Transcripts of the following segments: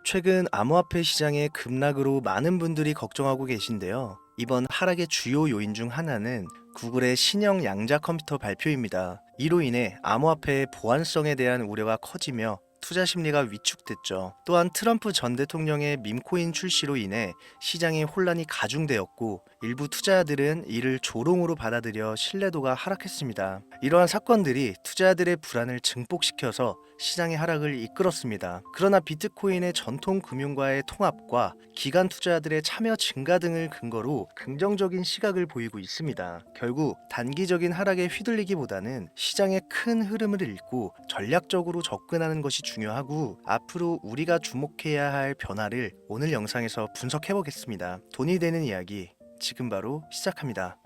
최근 암호화폐 시장의 급락으로 많은 분들이 걱정하고 계신데요. 이번 하락의 주요 요인 중 하나는 구글의 신형 양자 컴퓨터 발표입니다. 이로 인해 암호화폐의 보안성에 대한 우려가 커지며 투자 심리가 위축됐죠. 또한 트럼프 전 대통령의 밈코인 출시로 인해 시장의 혼란이 가중되었고 일부 투자자들은 이를 조롱으로 받아들여 신뢰도가 하락했습니다. 이러한 사건들이 투자자들의 불안을 증폭시켜서 시장의 하락을 이끌었습니다. 그러나 비트코인의 전통 금융과의 통합과 기관 투자자들의 참여 증가 등을 근거로 긍정적인 시각을 보이고 있습니다. 결국 단기적인 하락에 휘둘리기보다는 시장의 큰 흐름을 읽고 전략적으로 접근하는 것이 중요하고, 앞으로 우리가 주목해야 할 변화를 오늘 영상에서 분석해 보겠습니다. 돈이 되는 이야기 지금 바로 시작합니다.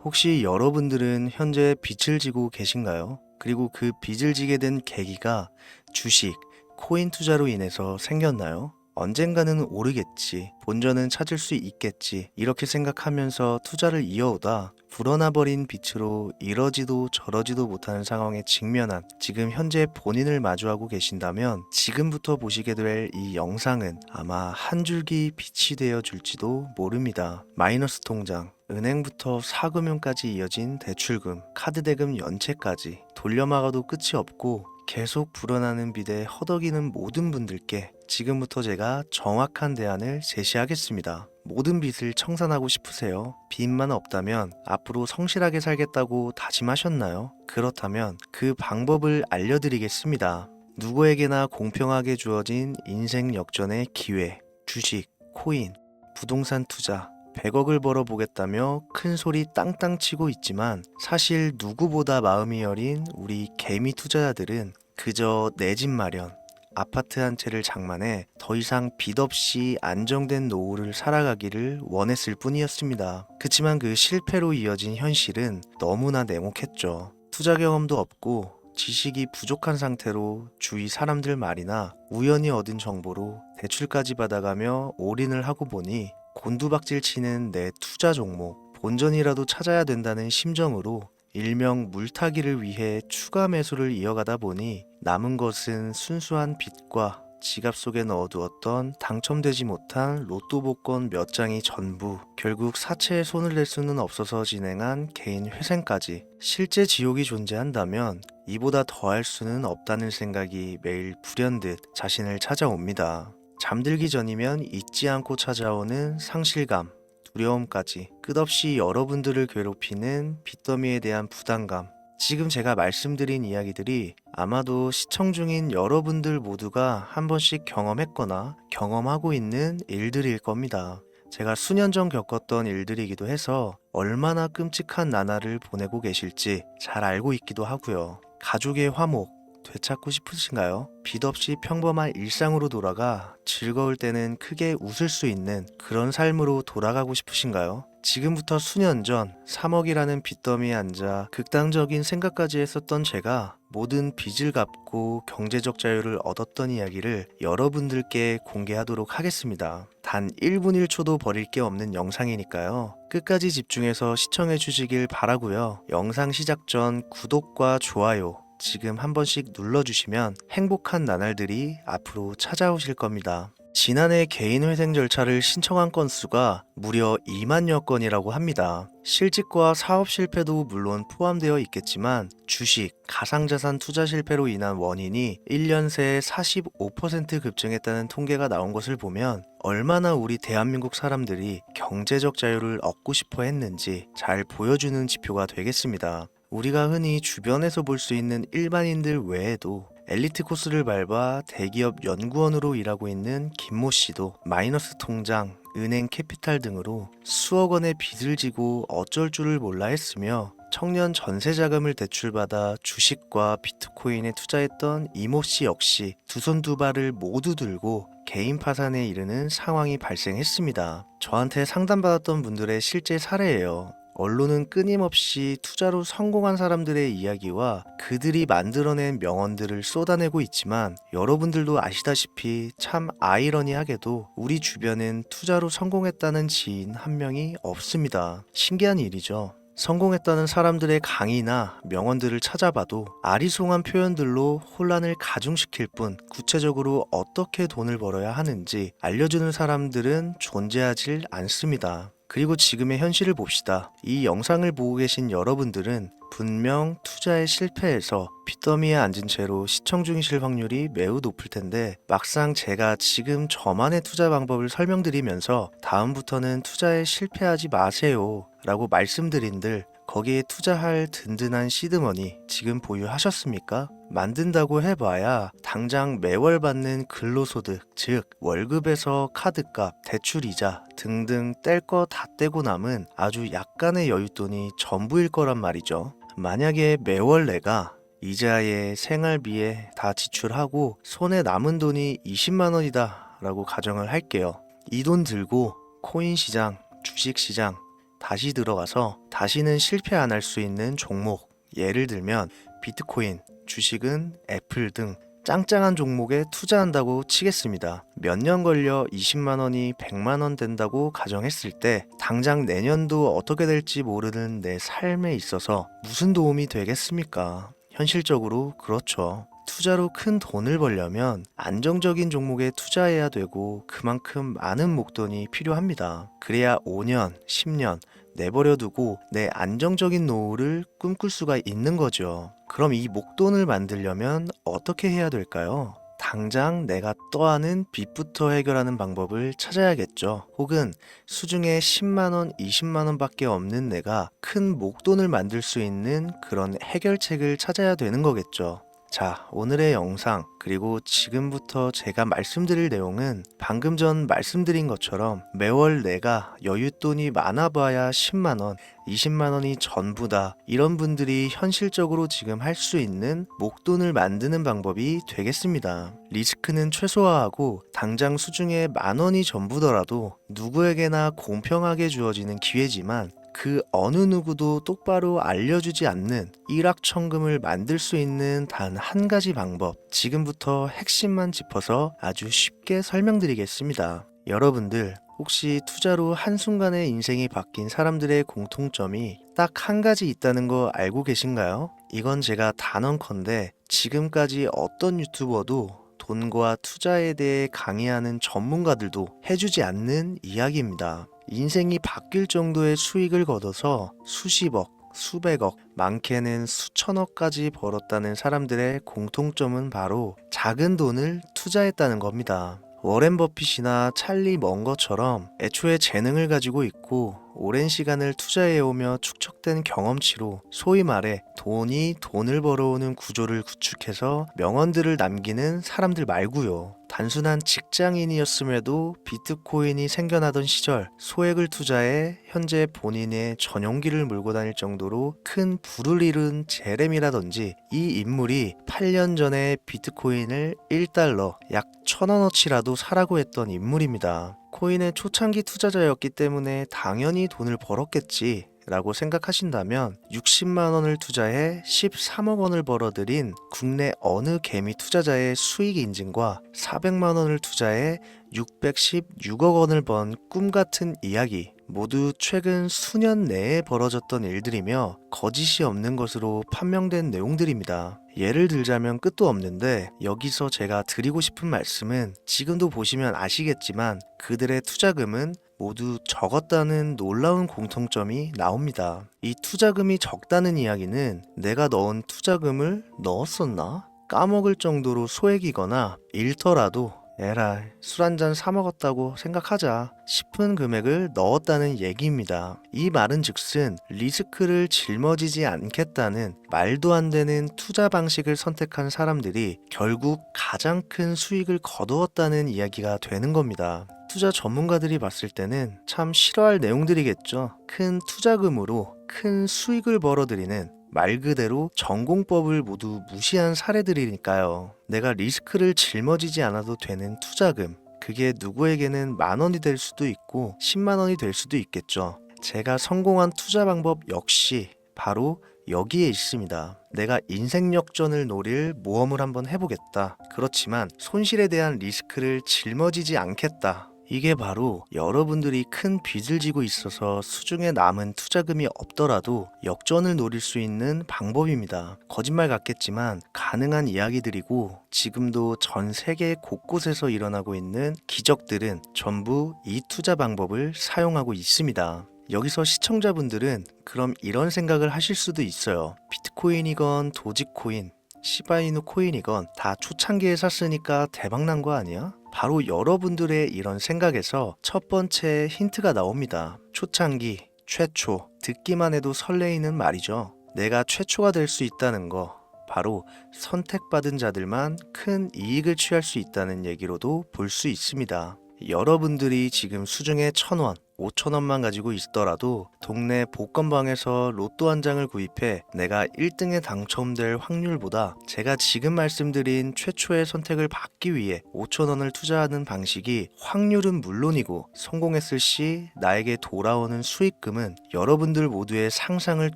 혹시 여러분들은 현재 빚을 지고 계신가요? 그리고 그 빚을 지게 된 계기가 주식, 코인 투자로 인해서 생겼나요? 언젠가는 오르겠지, 본전은 찾을 수 있겠지, 이렇게 생각하면서 투자를 이어오다 불어나버린 빚으로 이러지도 저러지도 못하는 상황에 직면한 지금 현재 본인을 마주하고 계신다면, 지금부터 보시게 될 이 영상은 아마 한 줄기 빛이 되어 줄지도 모릅니다. 마이너스 통장, 은행부터 사금융까지 이어진 대출금, 카드 대금 연체까지 돌려막아도 끝이 없고 계속 불어나는 빚에 허덕이는 모든 분들께 지금부터 제가 정확한 대안을 제시하겠습니다. 모든 빚을 청산하고 싶으세요? 빚만 없다면 앞으로 성실하게 살겠다고 다짐하셨나요? 그렇다면 그 방법을 알려드리겠습니다. 누구에게나 공평하게 주어진 인생 역전의 기회, 주식, 코인, 부동산 투자, 100억을 벌어보겠다며 큰 소리 땅땅 치고 있지만, 사실 누구보다 마음이 여린 우리 개미 투자자들은 그저 내 집 마련, 아파트 한 채를 장만해 더 이상 빚 없이 안정된 노후를 살아가기를 원했을 뿐이었습니다. 그치만 그 실패로 이어진 현실은 너무나 냉혹했죠. 투자 경험도 없고 지식이 부족한 상태로 주위 사람들 말이나 우연히 얻은 정보로 대출까지 받아가며 올인을 하고 보니 곤두박질 치는 내 투자 종목, 본전이라도 찾아야 된다는 심정으로 일명 물타기를 위해 추가 매수를 이어가다 보니 남은 것은 순수한 빚과 지갑 속에 넣어두었던 당첨되지 못한 로또 복권 몇 장이 전부. 결국 사채에 손을 댈 수는 없어서 진행한 개인 회생까지. 실제 지옥이 존재한다면 이보다 더할 수는 없다는 생각이 매일 불현듯 자신을 찾아옵니다. 잠들기 전이면 잊지 않고 찾아오는 상실감, 두려움까지, 끝없이 여러분들을 괴롭히는 빚더미에 대한 부담감. 지금 제가 말씀드린 이야기들이 아마도 시청 중인 여러분들 모두가 한 번씩 경험했거나 경험하고 있는 일들일 겁니다. 제가 수년 전 겪었던 일들이기도 해서 얼마나 끔찍한 나날을 보내고 계실지 잘 알고 있기도 하고요. 가족의 화목 되찾고 싶으신가요? 빚 없이 평범한 일상으로 돌아가 즐거울 때는 크게 웃을 수 있는 그런 삶으로 돌아가고 싶으신가요? 지금부터 수년 전 3억이라는 빚더미에 앉아 극단적인 생각까지 했었던 제가 모든 빚을 갚고 경제적 자유를 얻었던 이야기를 여러분들께 공개하도록 하겠습니다. 단 1분 1초도 버릴 게 없는 영상이니까요. 끝까지 집중해서 시청해 주시길 바라고요. 영상 시작 전 구독과 좋아요 지금 한 번씩 눌러주시면 행복한 나날들이 앞으로 찾아오실 겁니다. 지난해 개인 회생 절차를 신청한 건수가 무려 2만여 건이라고 합니다. 실직과 사업 실패도 물론 포함되어 있겠지만 주식, 가상자산 투자 실패로 인한 원인이 1년 새에 45% 급증했다는 통계가 나온 것을 보면 얼마나 우리 대한민국 사람들이 경제적 자유를 얻고 싶어 했는지 잘 보여주는 지표가 되겠습니다. 우리가 흔히 주변에서 볼 수 있는 일반인들 외에도 엘리트 코스를 밟아 대기업 연구원으로 일하고 있는 김모 씨도 마이너스 통장, 은행 캐피탈 등으로 수억 원의 빚을 지고 어쩔 줄을 몰라 했으며, 청년 전세 자금을 대출받아 주식과 비트코인에 투자했던 이모 씨 역시 두 손 두 발을 모두 들고 개인 파산에 이르는 상황이 발생했습니다. 저한테 상담받았던 분들의 실제 사례예요. 언론은 끊임없이 투자로 성공한 사람들의 이야기와 그들이 만들어낸 명언들을 쏟아내고 있지만, 여러분들도 아시다시피 참 아이러니하게도 우리 주변엔 투자로 성공했다는 지인 한 명이 없습니다. 신기한 일이죠. 성공했다는 사람들의 강의나 명언들을 찾아봐도 아리송한 표현들로 혼란을 가중시킬 뿐 구체적으로 어떻게 돈을 벌어야 하는지 알려주는 사람들은 존재하질 않습니다. 그리고 지금의 현실을 봅시다. 이 영상을 보고 계신 여러분들은 분명 투자에 실패해서 빚더미에 앉은 채로 시청 중이실 확률이 매우 높을 텐데, 막상 제가 지금 저만의 투자 방법을 설명드리면서 다음부터는 투자에 실패하지 마세요 라고 말씀드린들 거기에 투자할 든든한 시드머니 지금 보유하셨습니까? 만든다고 해봐야 당장 매월 받는 근로소득, 즉 월급에서 카드값, 대출이자 등등 뗄 거 다 떼고 남은 아주 약간의 여윳돈이 전부일 거란 말이죠. 만약에 매월 내가 이자에 생활비에 다 지출하고 손에 남은 돈이 20만 원이다 라고 가정을 할게요. 이 돈 들고 코인 시장, 주식 시장 다시 들어가서 다시는 실패 안 할 수 있는 종목, 예를 들면 비트코인, 주식은 애플 등 짱짱한 종목에 투자한다고 치겠습니다. 몇 년 걸려 20만 원이 100만 원 된다고 가정했을 때 당장 내년도 어떻게 될지 모르는 내 삶에 있어서 무슨 도움이 되겠습니까? 현실적으로 그렇죠. 투자로 큰 돈을 벌려면 안정적인 종목에 투자해야 되고 그만큼 많은 목돈이 필요합니다. 그래야 5년, 10년 내버려 두고 내 안정적인 노후를 꿈꿀 수가 있는 거죠. 그럼 이 목돈을 만들려면 어떻게 해야 될까요? 당장 내가 떠안은 빚부터 해결하는 방법을 찾아야겠죠. 혹은 수중에 10만원, 20만원 밖에 없는 내가 큰 목돈을 만들 수 있는 그런 해결책을 찾아야 되는 거겠죠. 자, 오늘의 영상 그리고 지금부터 제가 말씀드릴 내용은 방금 전 말씀드린 것처럼 매월 내가 여윳돈이 많아봐야 10만원, 20만원이 전부다, 이런 분들이 현실적으로 지금 할 수 있는 목돈을 만드는 방법이 되겠습니다. 리스크는 최소화하고 당장 수중에 만원이 전부더라도 누구에게나 공평하게 주어지는 기회지만 그 어느 누구도 똑바로 알려주지 않는 일확천금을 만들 수 있는 단 한 가지 방법, 지금부터 핵심만 짚어서 아주 쉽게 설명드리겠습니다. 여러분들 혹시 투자로 한순간에 인생이 바뀐 사람들의 공통점이 딱 한 가지 있다는 거 알고 계신가요? 이건 제가 단언컨대 지금까지 어떤 유튜버도 돈과 투자에 대해 강의하는 전문가들도 해주지 않는 이야기입니다. 인생이 바뀔 정도의 수익을 거둬서 수십억, 수백억, 많게는 수천억까지 벌었다는 사람들의 공통점은 바로 작은 돈을 투자했다는 겁니다. 워렌 버핏이나 찰리 먼거처럼 애초에 재능을 가지고 있고 오랜 시간을 투자해오며 축적된 경험치로 소위 말해 돈이 돈을 벌어오는 구조를 구축해서 명언들을 남기는 사람들 말고요. 단순한 직장인이었음에도 비트코인이 생겨나던 시절 소액을 투자해 현재 본인의 전용기를 몰고 다닐 정도로 큰 부를 이룬 제렘이라든지, 이 인물이 8년 전에 비트코인을 1달러 약 1,000원어치라도 사라고 했던 인물입니다. 코인의 초창기 투자자였기 때문에 당연히 돈을 벌었겠지 라고 생각하신다면 60만 원을 투자해 13억 원을 벌어들인 국내 어느 개미 투자자의 수익 인증과 400만 원을 투자해 616억 원을 번 꿈같은 이야기, 모두 최근 수년 내에 벌어졌던 일들이며 거짓이 없는 것으로 판명된 내용들입니다. 예를 들자면 끝도 없는데 여기서 제가 드리고 싶은 말씀은 지금도 보시면 아시겠지만 그들의 투자금은 모두 적었다는 놀라운 공통점이 나옵니다. 이 투자금이 적다는 이야기는 내가 넣은 투자금을 넣었었나? 까먹을 정도로 소액이거나 잃더라도 에라이 술 한잔 사 먹었다고 생각하자 싶은 금액을 넣었다는 얘기입니다. 이 말은 즉슨 리스크를 짊어지지 않겠다는 말도 안 되는 투자 방식을 선택한 사람들이 결국 가장 큰 수익을 거두었다는 이야기가 되는 겁니다. 투자 전문가들이 봤을 때는 참 싫어할 내용들이겠죠. 큰 투자금으로 큰 수익을 벌어들이는 말 그대로 전공법을 모두 무시한 사례들이니까요. 내가 리스크를 짊어지지 않아도 되는 투자금, 그게 누구에게는 만 원이 될 수도 있고 10만 원이 될 수도 있겠죠. 제가 성공한 투자 방법 역시 바로 여기에 있습니다. 내가 인생 역전을 노릴 모험을 한번 해보겠다. 그렇지만 손실에 대한 리스크를 짊어지지 않겠다. 이게 바로 여러분들이 큰 빚을 지고 있어서 수중에 남은 투자금이 없더라도 역전을 노릴 수 있는 방법입니다. 거짓말 같겠지만 가능한 이야기들이고 지금도 전 세계 곳곳에서 일어나고 있는 기적들은 전부 이 투자 방법을 사용하고 있습니다. 여기서 시청자분들은 그럼 이런 생각을 하실 수도 있어요. 비트코인이건 도지코인, 시바이누 코인이건 다 초창기에 샀으니까 대박난 거 아니야? 바로 여러분들의 이런 생각에서 첫 번째 힌트가 나옵니다. 초창기, 최초, 듣기만 해도 설레이는 말이죠. 내가 최초가 될 수 있다는 거, 바로 선택받은 자들만 큰 이익을 취할 수 있다는 얘기로도 볼 수 있습니다. 여러분들이 지금 수중에 1,000원, 5,000원만 가지고 있더라도 동네 복권방에서 로또 한 장을 구입해 내가 1등에 당첨될 확률보다 제가 지금 말씀드린 최초의 선택을 받기 위해 5,000원을 투자하는 방식이 확률은 물론이고 성공했을 시 나에게 돌아오는 수익금은 여러분들 모두의 상상을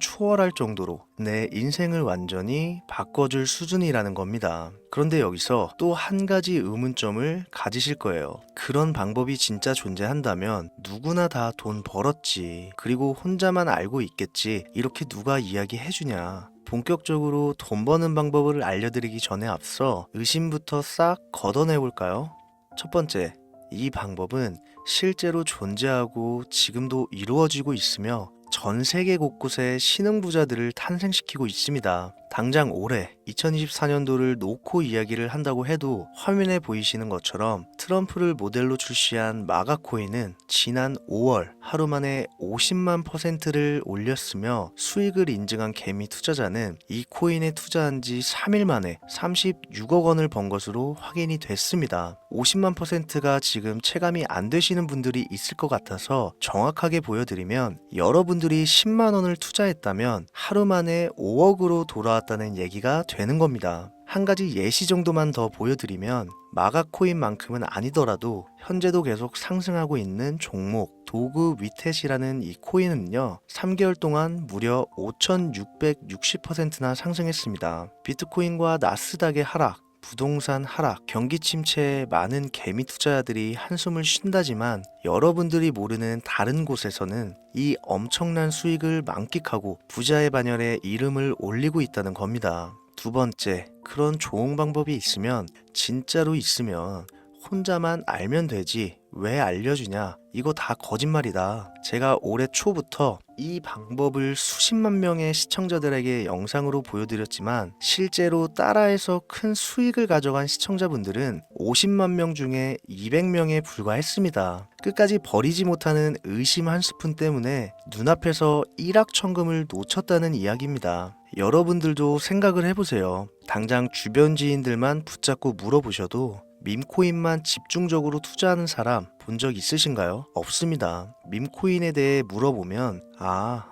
초월할 정도로 내 인생을 완전히 바꿔줄 수준이라는 겁니다. 그런데 여기서 또 한 가지 의문점을 가지실 거예요. 그런 방법이 진짜 존재한다면 누구나 다 돈 벌었지. 그리고 혼자만 알고 있겠지. 이렇게 누가 이야기해주냐. 본격적으로 돈 버는 방법을 알려드리기 전에 앞서 의심부터 싹 걷어내볼까요? 첫 번째, 이 방법은 실제로 존재하고 지금도 이루어지고 있으며 전 세계 곳곳에 신흥부자들을 탄생시키고 있습니다. 당장 올해 2024년도를 놓고 이야기를 한다고 해도 화면에 보이시는 것처럼 트럼프를 모델로 출시한 마가코인은 지난 5월 하루 만에 50만 %를 올렸으며 수익을 인증한 개미 투자자는 이 코인에 투자한 지 3일 만에 36억 원을 번 것으로 확인이 됐습니다. 50만 %가 지금 체감이 안 되시는 분들이 있을 것 같아서 정확하게 보여드리면 여러분들이 10만 원을 투자했다면 하루 만에 5억으로 돌아왔다는 얘기가 되는 겁니다. 한 가지 예시 정도만 더 보여드리면 마가코인만큼은 아니더라도 현재도 계속 상승하고 있는 종목 도구 위텟이라는 이 코인은요 3개월 동안 무려 5,660%나 상승했습니다. 비트코인과 나스닥의 하락, 부동산 하락, 경기 침체에 많은 개미 투자자들이 한숨을 쉰다지만 여러분들이 모르는 다른 곳에서는 이 엄청난 수익을 만끽하고 부자의 반열에 이름을 올리고 있다는 겁니다. 두 번째, 그런 좋은 방법이 있으면 진짜로 있으면 혼자만 알면 되지 왜 알려주냐? 이거 다 거짓말이다. 제가 올해 초부터 이 방법을 수십만 명의 시청자들에게 영상으로 보여드렸지만 실제로 따라해서 큰 수익을 가져간 시청자분들은 50만 명 중에 200명에 불과했습니다. 끝까지 버리지 못하는 의심 한 스푼 때문에 눈앞에서 일확천금을 놓쳤다는 이야기입니다. 여러분들도 생각을 해보세요. 당장 주변 지인들만 붙잡고 물어보셔도 밈코인만 집중적으로 투자하는 사람 본 적 있으신가요? 없습니다. 밈코인에 대해 물어보면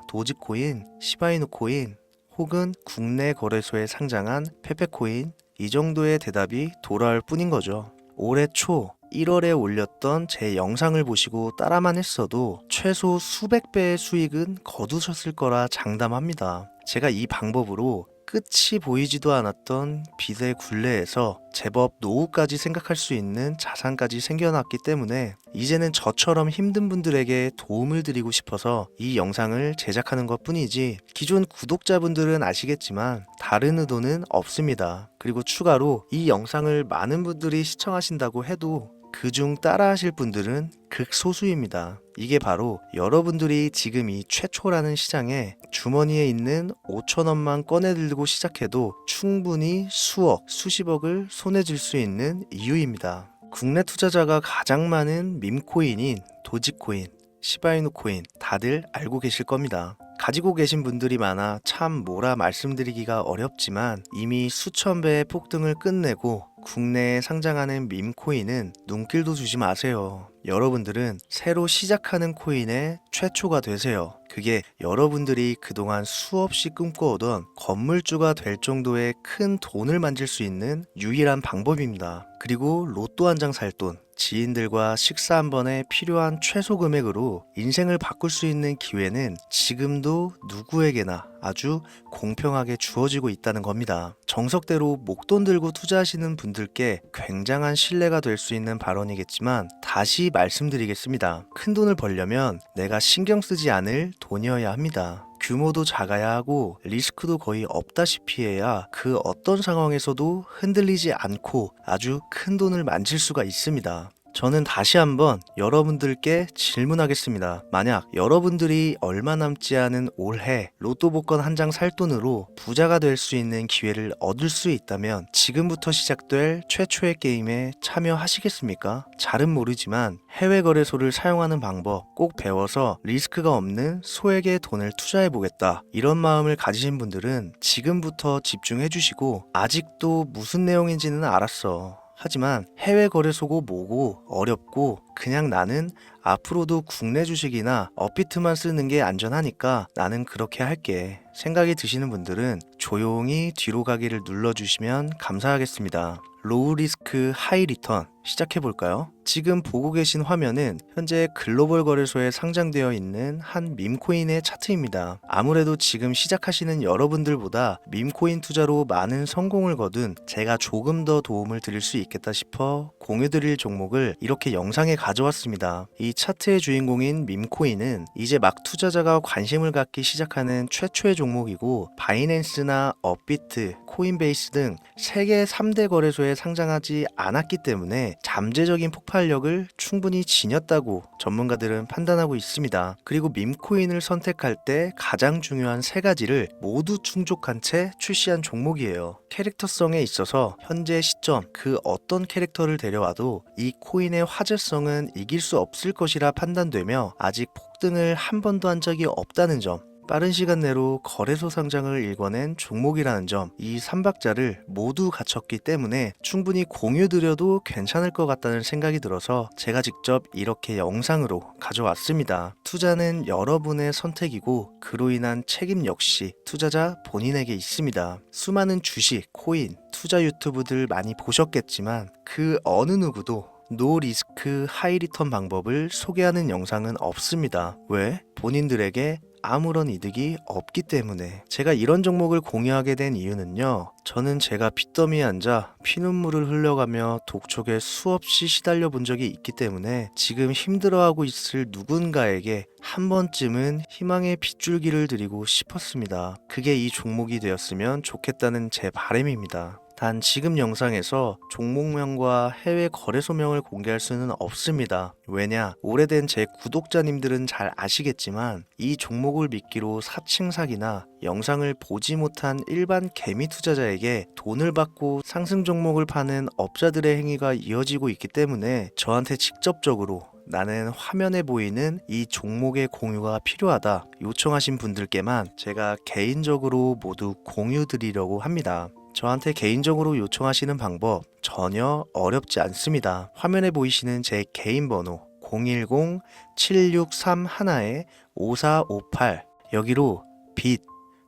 도지코인, 시바이누 코인 혹은 국내 거래소에 상장한 페페코인 이 정도의 대답이 돌아올 뿐인 거죠. 올해 초 1월에 올렸던 제 영상을 보시고 따라만 했어도 최소 수백 배의 수익은 거두셨을 거라 장담합니다. 제가 이 방법으로 끝이 보이지도 않았던 빚의 굴레에서 제법 노후까지 생각할 수 있는 자산까지 생겨났기 때문에 이제는 저처럼 힘든 분들에게 도움을 드리고 싶어서 이 영상을 제작하는 것 뿐이지 기존 구독자분들은 아시겠지만 다른 의도는 없습니다. 그리고 추가로 이 영상을 많은 분들이 시청하신다고 해도 그중 따라하실 분들은 극소수입니다. 이게 바로 여러분들이 지금 이 최초라는 시장에 주머니에 있는 5,000원만 꺼내들고 시작해도 충분히 수억, 수십억을 손에 쥘 수 있는 이유입니다. 국내 투자자가 가장 많은 밈코인인 도지코인, 시바이누 코인 다들 알고 계실 겁니다. 가지고 계신 분들이 많아 참 뭐라 말씀드리기가 어렵지만 이미 수천 배의 폭등을 끝내고 국내에 상장하는 밈코인은 눈길도 주지 마세요. 여러분들은 새로 시작하는 코인의 최초가 되세요. 그게 여러분들이 그동안 수없이 꿈꿔오던 건물주가 될 정도의 큰 돈을 만질 수 있는 유일한 방법입니다. 그리고 로또 한 장 살 돈, 지인들과 식사 한 번에 필요한 최소 금액으로 인생을 바꿀 수 있는 기회는 지금도 누구에게나 아주 공평하게 주어지고 있다는 겁니다. 정석대로 목돈 들고 투자하시는 분들께 굉장한 신뢰가 될 수 있는 발언이겠지만 다시 말씀드리겠습니다. 큰 돈을 벌려면 내가 신경 쓰지 않을 돈이어야 합니다. 규모도 작아야 하고 리스크도 거의 없다시피 해야 그 어떤 상황에서도 흔들리지 않고 아주 큰 돈을 만질 수가 있습니다. 저는 다시 한번 여러분들께 질문하겠습니다. 만약 여러분들이 얼마 남지 않은 올해 로또 복권 한 장 살 돈으로 부자가 될 수 있는 기회를 얻을 수 있다면 지금부터 시작될 최초의 게임에 참여하시겠습니까? 잘은 모르지만 해외 거래소를 사용하는 방법 꼭 배워서 리스크가 없는 소액의 돈을 투자해 보겠다. 이런 마음을 가지신 분들은 지금부터 집중해 주시고 아직도 무슨 내용인지는 알았어. 하지만 해외 거래소고 뭐고 어렵고 그냥 나는 앞으로도 국내 주식이나 업비트만 쓰는 게 안전하니까 나는 그렇게 할게 생각이 드시는 분들은 조용히 뒤로 가기를 눌러주시면 감사하겠습니다. 로우 리스크 하이 리턴 시작해 볼까요? 지금 보고 계신 화면은 현재 글로벌 거래소에 상장되어 있는 한 밈코인의 차트입니다. 아무래도 지금 시작하시는 여러분들보다 밈코인 투자로 많은 성공을 거둔 제가 조금 더 도움을 드릴 수 있겠다 싶어 공유드릴 종목을 이렇게 영상에 가져왔습니다. 이 차트의 주인공인 밈코인은 이제 막 투자자가 관심을 갖기 시작하는 최초의 종목이고 바이낸스나 업비트, 코인베이스 등 세계 3대 거래소에 상장하지 않았기 때문에 잠재적인 폭발력을 충분히 지녔다고 전문가들은 판단하고 있습니다. 그리고 밈코인을 선택할 때 가장 중요한 세 가지를 모두 충족한 채 출시한 종목이에요. 캐릭터성에 있어서 현재 시점 그 어떤 캐릭터를 데려와도 이 코인의 화제성은 이길 수 없을 것이라 판단되며 아직 폭등을 한 번도 한 적이 없다는 점, 빠른 시간 내로 거래소 상장을 일궈낸 종목이라는 점, 이 3박자를 모두 갖췄기 때문에 충분히 공유드려도 괜찮을 것 같다는 생각이 들어서 제가 직접 이렇게 영상으로 가져왔습니다. 투자는 여러분의 선택이고 그로 인한 책임 역시 투자자 본인에게 있습니다. 수많은 주식, 코인, 투자 유튜브들 많이 보셨겠지만 그 어느 누구도 노 리스크 하이 리턴 방법을 소개하는 영상은 없습니다. 왜? 본인들에게 아무런 이득이 없기 때문에. 제가 이런 종목을 공유하게 된 이유는요, 저는 제가 빚더미에 앉아 피눈물을 흘려가며 독촉에 수없이 시달려 본 적이 있기 때문에 지금 힘들어하고 있을 누군가에게 한 번쯤은 희망의 빗줄기를 드리고 싶었습니다. 그게 이 종목이 되었으면 좋겠다는 제 바람입니다. 단 지금 영상에서 종목명과 해외 거래소명을 공개할 수는 없습니다. 왜냐? 오래된 제 구독자님들은 잘 아시겠지만 이 종목을 미끼로 사칭 사기나 영상을 보지 못한 일반 개미 투자자에게 돈을 받고 상승 종목을 파는 업자들의 행위가 이어지고 있기 때문에 저한테 직접적으로 나는 화면에 보이는 이 종목의 공유가 필요하다 요청하신 분들께만 제가 개인적으로 모두 공유 드리려고 합니다. 저한테 개인적으로 요청하시는 방법 전혀 어렵지 않습니다. 화면에 보이시는 제 개인 번호 010-7631-5458 여기로 빚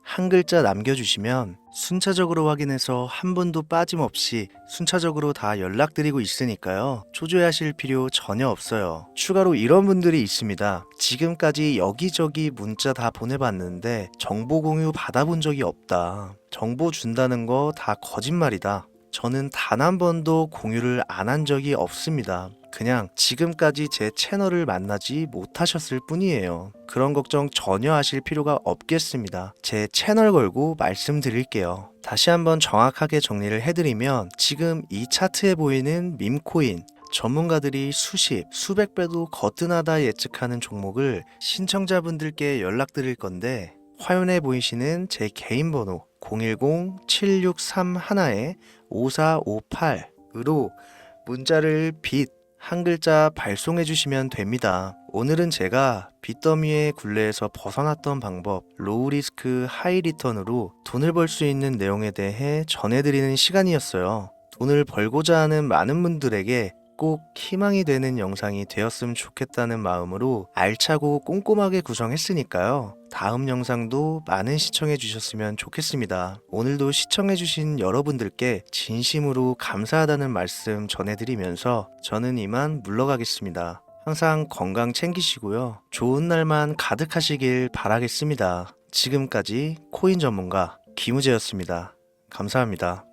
한 글자 남겨주시면 순차적으로 확인해서 한 분도 빠짐없이 순차적으로 다 연락드리고 있으니까요. 초조해하실 필요 전혀 없어요. 추가로 이런 분들이 있습니다. 지금까지 여기저기 문자 다 보내봤는데 정보 공유 받아본 적이 없다. 정보 준다는 거 다 거짓말이다. 저는 단 한 번도 공유를 안 한 적이 없습니다. 그냥 지금까지 제 채널을 만나지 못하셨을 뿐이에요. 그런 걱정 전혀 하실 필요가 없겠습니다. 제 채널 걸고 말씀드릴게요. 다시 한번 정확하게 정리를 해드리면 지금 이 차트에 보이는 밈코인 전문가들이 수십, 수백 배도 거뜬하다 예측하는 종목을 신청자분들께 연락드릴 건데 화면에 보이시는 제 개인 번호 010-7631-5458으로 문자를 빚 한 글자 발송해 주시면 됩니다. 오늘은 제가 빚더미의 굴레에서 벗어났던 방법, 로우 리스크 하이 리턴으로 돈을 벌 수 있는 내용에 대해 전해드리는 시간이었어요. 돈을 벌고자 하는 많은 분들에게 꼭 희망이 되는 영상이 되었으면 좋겠다는 마음으로 알차고 꼼꼼하게 구성했으니까요. 다음 영상도 많은 시청해 주셨으면 좋겠습니다. 오늘도 시청해 주신 여러분들께 진심으로 감사하다는 말씀 전해드리면서 저는 이만 물러가겠습니다. 항상 건강 챙기시고요. 좋은 날만 가득하시길 바라겠습니다. 지금까지 코인 전문가 김우재였습니다. 감사합니다.